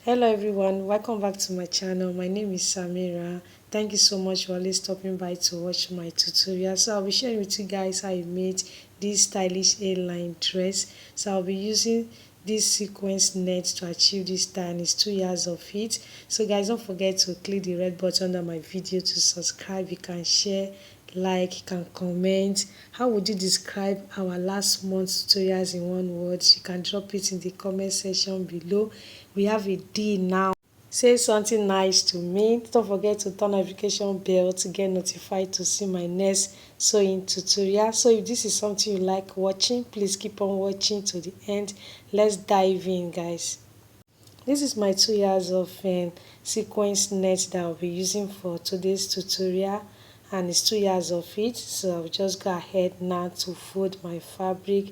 Hello everyone, welcome back to my channel. My name is Samira. Thank you so much for always stopping by to watch my tutorial. So I'll be sharing with you guys how I made this stylish hairline dress. So I'll be using this sequence net to achieve this style. It's 2 years of it. So guys, don't forget to click the red button under my video to subscribe. You can share, like, you can comment. How would you describe our last month's tutorials in one word? You can drop it in the comment section below. We have a D now. Say something nice to me. Don't forget to turn notification bell to get notified to see my next sewing tutorial. So if this is something you like watching, please keep on watching to the end. Let's dive in, guys. This is my 2 years of sequence net that I'll be using for today's tutorial, and it's 2 years of it. So I'll just go ahead now to fold my fabric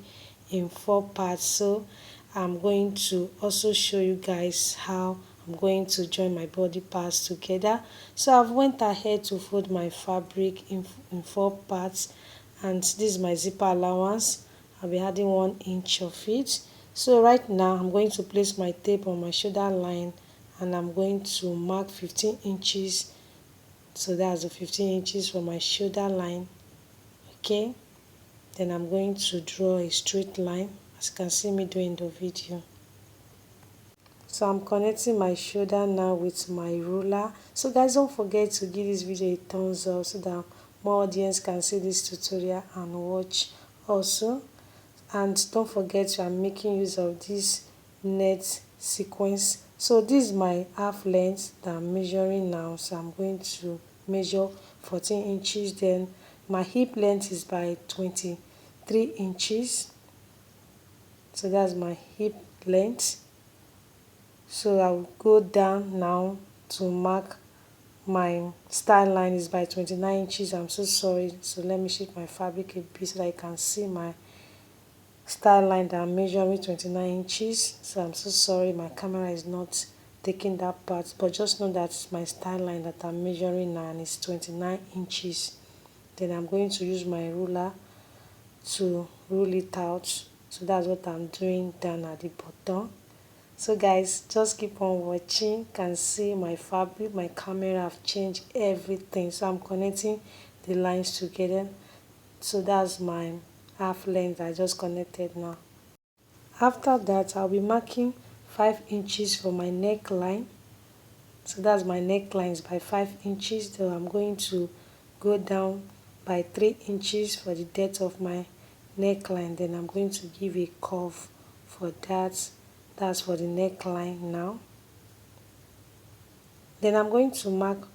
in 4 parts. So I'm going to also show you guys how I'm going to join my body parts together. So I've went ahead to fold my fabric in 4 parts, and this is my zipper allowance. I'll be adding 1 inch of it. So right now I'm going to place my tape on my shoulder line, and I'm going to mark 15 inches. So that's the 15 inches from my shoulder line. Okay, then I'm going to draw a straight line, as you can see me doing the video. So I'm connecting my shoulder now with my ruler. So guys, don't forget to give this video a thumbs up so that more audience can see this tutorial and watch also. And don't forget I'm making use of this net sequence. So this is my half length that I'm measuring now. So I'm going to measure 14 inches. Then my hip length is by 23 inches. So that's my hip length. So I'll go down now to mark my style line is by 29 inches. I'm so sorry. So let me shift my fabric a bit so that you can see my style line that I'm measuring 29 inches. So I'm so sorry my camera is not taking that part, but just know that it's my style line that I'm measuring now, and it's 29 inches. Then I'm going to use my ruler to rule it out. So that's what I'm doing down at the bottom. So guys, just keep on watching. You can see my fabric, my camera have changed everything. So I'm connecting the lines together. So that's my half length I just connected now. After that, I'll be marking 5 inches for my neckline. So that's my neckline is by 5 inches. So I'm going to go down by 3 inches for the depth of my neckline. Then I'm going to give a curve for that. That's for the neckline now. Then I'm going to mark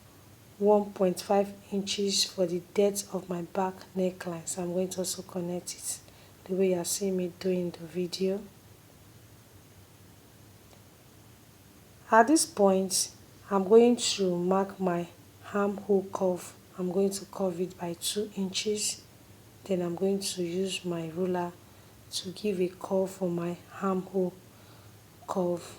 1.5 inches for the depth of my back neckline. So I'm going to also connect it the way you're seeing me doing the video. At this point, I'm going to mark my armhole curve. I'm going to curve it by 2 inches. Then I'm going to use my ruler to give a curve for my armhole curve.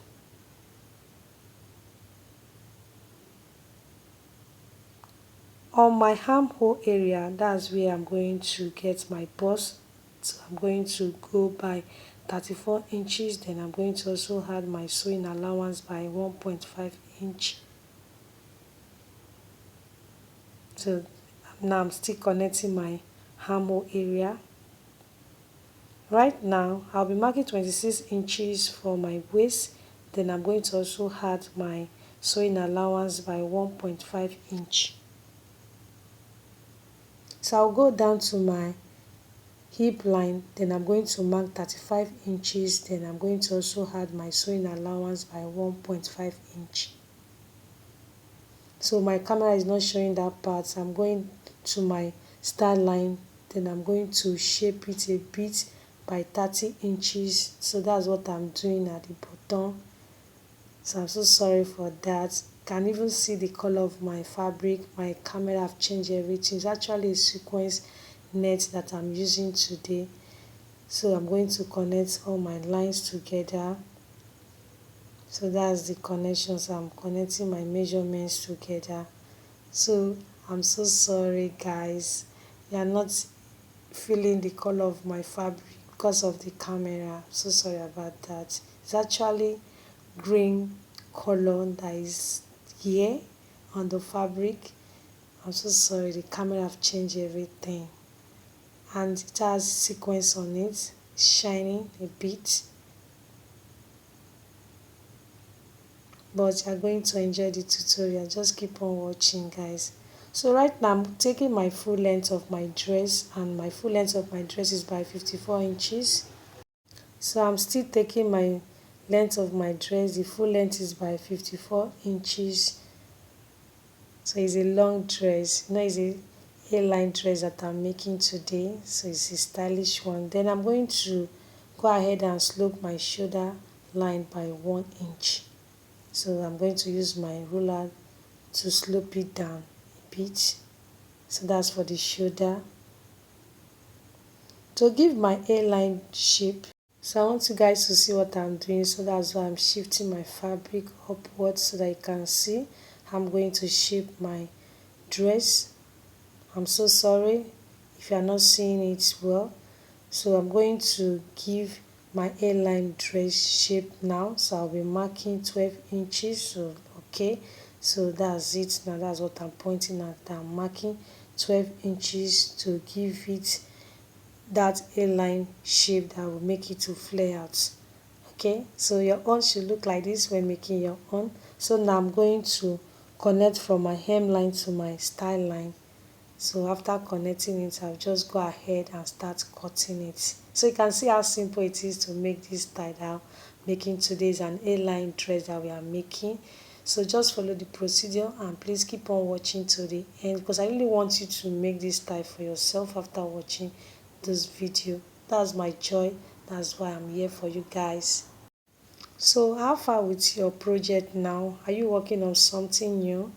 On my armhole area, that's where I'm going to get my bust. So I'm going to go by 34 inches. Then I'm going to also add my sewing allowance by 1.5 inch. So now I'm still connecting my armhole area. Right now, I'll be marking 26 inches for my waist. Then I'm going to also add my sewing allowance by 1.5 inch. So I'll go down to my hip line, then I'm going to mark 35 inches. Then I'm going to also add my sewing allowance by 1.5 inch. So my camera is not showing that part. So I'm going to my style line, then I'm going to shape it a bit by 30 inches. So that's what I'm doing at the bottom. So I'm so sorry for that. Can even see the color of my fabric. My camera have changed everything. It's actually a sequence net that I'm using today. So I'm going to connect all my lines together. So that's the connection. So I'm connecting my measurements together. So I'm so sorry guys, you are not feeling the color of my fabric because of the camera. I'm so sorry about that. It's actually green color that is here on the fabric. I'm so sorry, the camera have changed everything, and it has sequence on it, shining a bit, but you're going to enjoy the tutorial. Just keep on watching, guys. So right now I'm taking my full length of my dress, and my full length of my dress is by 54 inches. So I'm still taking my length of my dress, the full length is by 54 inches. So it's a long dress, it's a hairline dress that I'm making today, so it's a stylish one. Then I'm going to go ahead and slope my shoulder line by 1 inch. So I'm going to use my ruler to slope it down a bit. So that's for the shoulder. To give my hairline shape, so I want you guys to see what I'm doing, so that's why I'm shifting my fabric upwards so that you can see. I'm going to shape my dress. I'm so sorry if you are not seeing it well. So I'm going to give my hairline dress shape now. So I'll be marking 12 inches. So okay, so that's it. Now that's what I'm pointing at. I'm marking 12 inches to give it that hairline shape that will make it to flare out. Okay, so your own should look like this when making your own. So now I'm going to connect from my hemline to my style line. So after connecting it, I'll just go ahead and start cutting it. So you can see how simple it is to make this style making today's an A-line dress that we are making. So just follow the procedure and please keep on watching to the end, because I really want you to make this style for yourself after watching this video. That's my joy. That's why I'm here for you guys. So how far with your project now? Are you working on something new?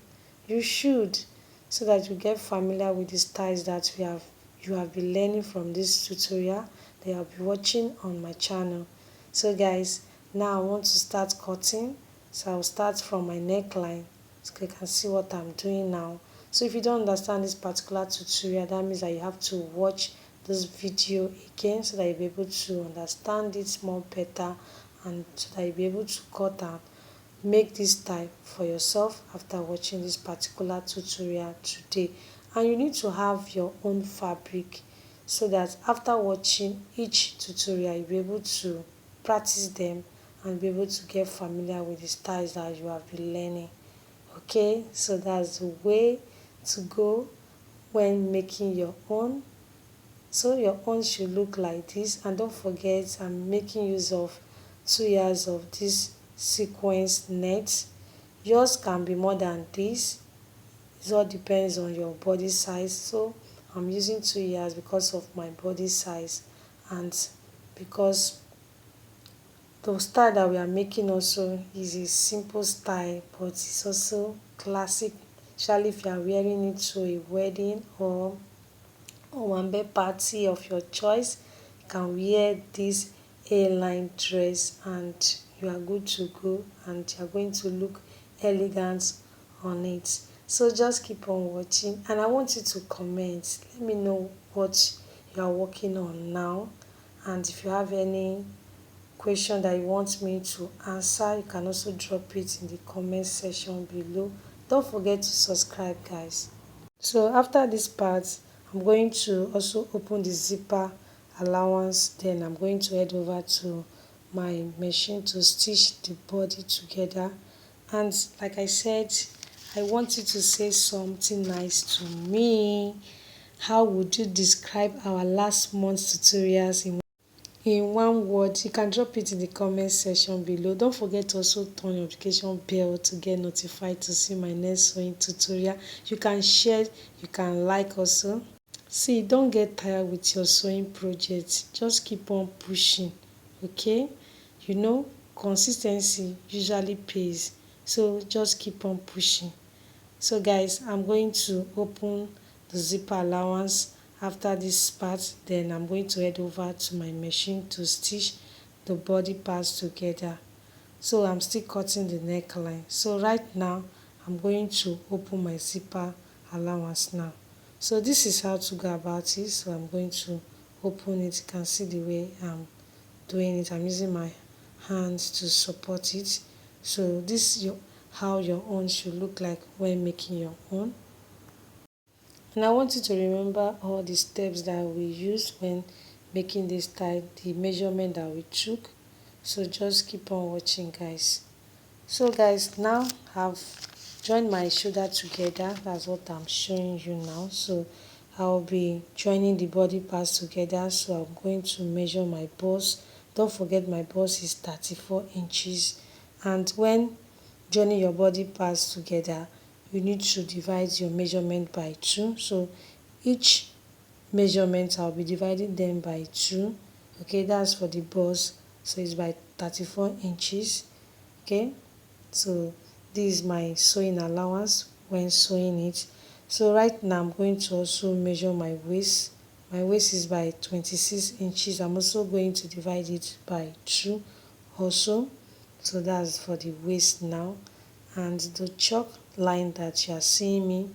You should, so that you get familiar with the styles that you have been learning from this tutorial that you'll be watching on my channel. So guys, now I want to start cutting. So I'll start from my neckline, so you can see what I'm doing now. So if you don't understand this particular tutorial, that means that you have to watch this video again so that you'll be able to understand it more better, and so that you'll be able to cut and make this style for yourself after watching this particular tutorial today. And you need to have your own fabric, so that after watching each tutorial you'll be able to practice them and be able to get familiar with the styles that you have been learning. Okay, so that's the way to go when making your own. So your own should look like this, and don't forget I'm making use of 2 yards of this sequence net. Yours can be more than this. It all depends on your body size. So I'm using 2 yards because of my body size, and because the style that we are making also is a simple style, but it's also classic, especially if you are wearing it to a wedding or Owambe party of your choice. You can wear this A-line dress and you are good to go, and you are going to look elegant on it. So just keep on watching, and I want you to comment. Let me know what you are working on now, and if you have any question that you want me to answer, you can also drop it in the comment section below. Don't forget to subscribe, guys. So after this part, I'm going to also open the zipper allowance. Then I'm going to head over to my machine to stitch the body together. And like I said, I want you to say something nice to me. How would you describe our last month's tutorials in one word? You can drop it in the comment section below. Don't forget to also turn your notification bell to get notified to see my next sewing tutorial. You can share, you can like also. See, don't get tired with your sewing project. Just keep on pushing, okay? Consistency usually pays. So just keep on pushing. So guys, I'm going to open the zipper allowance after this part. Then I'm going to head over to my machine to stitch the body parts together. So I'm still cutting the neckline. So right now I'm going to open my zipper allowance now. So this is how to go about it. So I'm going to open it. You can see the way I'm doing it. I'm using my hands to support it. So this is how your own should look like when making your own. And I want you to remember all the steps that we used when making this tie, the measurement that we took. So just keep on watching, guys. So guys, now I've joined my shoulder together. That's what I'm showing you now. So I'll be joining the body parts together. So I'm going to measure my bust. Don't forget my bust is 34 inches. And when joining your body parts together, you need to divide your measurement by 2. So each measurement, I'll be dividing them by 2. Okay, that's for the bust. So it's by 34 inches. Okay, so this is my sewing allowance when sewing it. So right now I'm going to also measure my waist. My waist is by 26 inches. I'm also going to divide it by 2 also. So that's for the waist now. And the chalk line that you are seeing me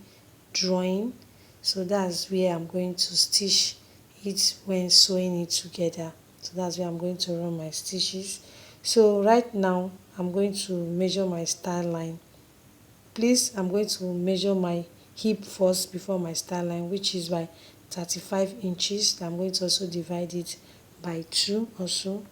drawing, so that's where I'm going to stitch it when sewing it together. So that's where I'm going to run my stitches. So right now I'm going to measure my style line. Please, I'm going to measure my hip first before my style line, which is by 35 inches. I'm going to also divide it by 2 also.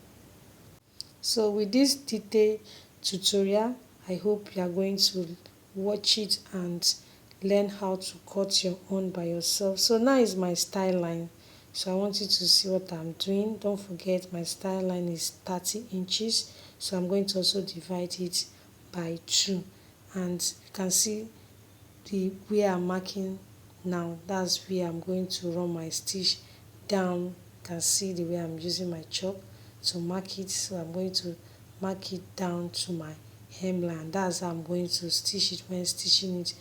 So with this detailed tutorial, I hope you are going to watch it and learn how to cut your own by yourself. So now is my style line. So I want you to see what I'm doing. Don't forget my style line is 30 inches. So I'm going to also divide it by 2. And you can see the where I'm marking now. That's where I'm going to run my stitch down. You can see the way I'm using my chalk to mark it. So I'm going to mark it down to my hemline. That's how I'm going to stitch it when stitching it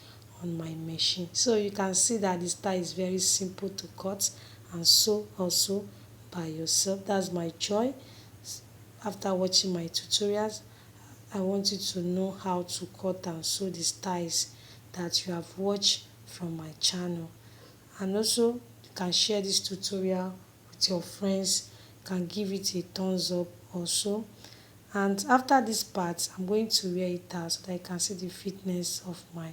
on my machine. So you can see that the style is very simple to cut and sew also by yourself. That's my joy. After watching my tutorials, I want you to know how to cut and sew the styles that you have watched from my channel. And also you can share this tutorial with your friends. You can give it a thumbs up also. And after this part, I'm going to wear it out so that I can see the fitness of my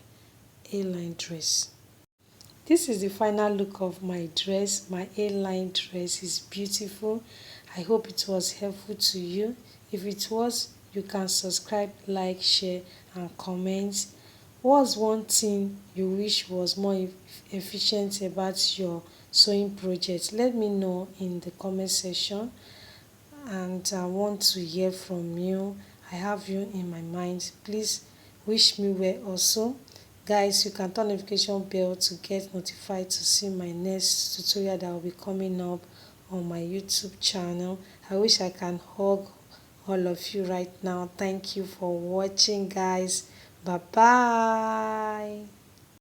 A-line dress. This is the final look of my dress. My A-line dress is beautiful. I hope it was helpful to you. If it was, you can subscribe, like, share and comment. What's one thing you wish was more efficient about your sewing project? Let me know in the comment section, and I want to hear from you. I have you in my mind. Please wish me well also. Guys, you can turn notification bell to get notified to see my next tutorial that will be coming up on my YouTube channel. I wish I can hug all of you right now. Thank you for watching, guys. Bye bye.